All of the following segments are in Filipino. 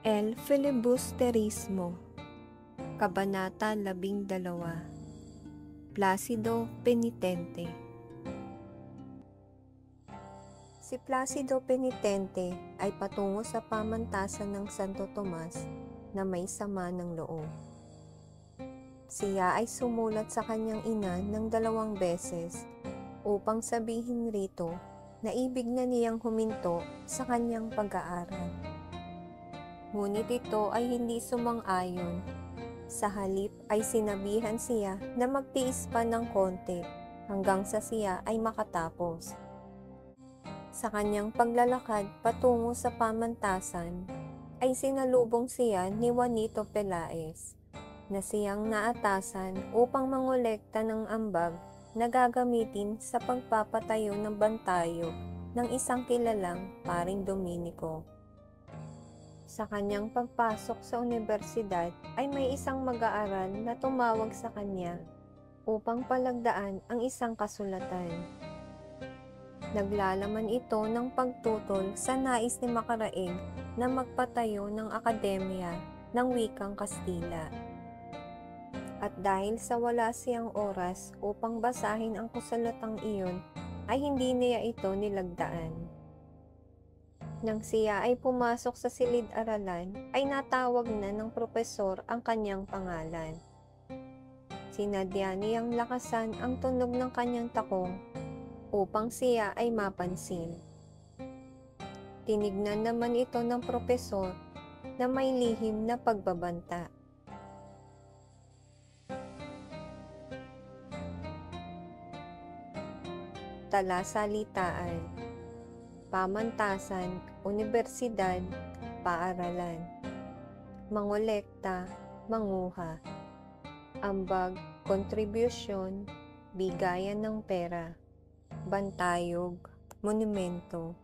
El Filibusterismo, Kabanata 12, Plácido Penitente. Si Plácido Penitente ay patungo sa pamantasan ng Santo Tomas na may sama ng loob. Siya ay sumulat sa kanyang ina ng 2 beses upang sabihin rito na ibig na niyang huminto sa kanyang pag-aaral. Ngunit ito ay hindi sumang-ayon. Sa halip ay sinabihan siya na magtiis pa ng konti hanggang sa siya ay makatapos. Sa kanyang paglalakad patungo sa pamantasan, ay sinalubong siya ni Juanito Pelaez, na siyang naatasan upang mangolekta ng ambag na gagamitin sa pagpapatayo ng bantayo ng isang kilalang paring Dominiko. Sa kanyang pagpasok sa universidad ay may isang mag-aaral na tumawag sa kanya upang palagdaan ang isang kasulatan. Naglalaman ito ng pagtutol sa nais ni Macaraig na magpatayo ng akademya ng wikang Kastila. At dahil sa wala siyang oras upang basahin ang kasulatang iyon, ay hindi niya ito nilagdaan. Nang siya ay pumasok sa silid-aralan, ay natawag na ng propesor ang kanyang pangalan. Sinadya niyang lakasan ang tunog ng kanyang takong upang siya ay mapansin. Tinignan naman ito ng propesor na may lihim na pagbabanta. Talasalitaan, pamantasan, universidad, paaralan, mangolekta, manguha, ambag, kontribusyon, bigayan ng pera, bantayog, monumento,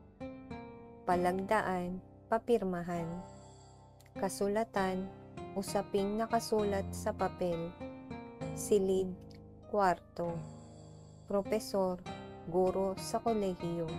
palagdaan, papirmahan, kasulatan, usaping nakasulat sa papel, silid, kwarto, propesor, guro sa kolehiyo.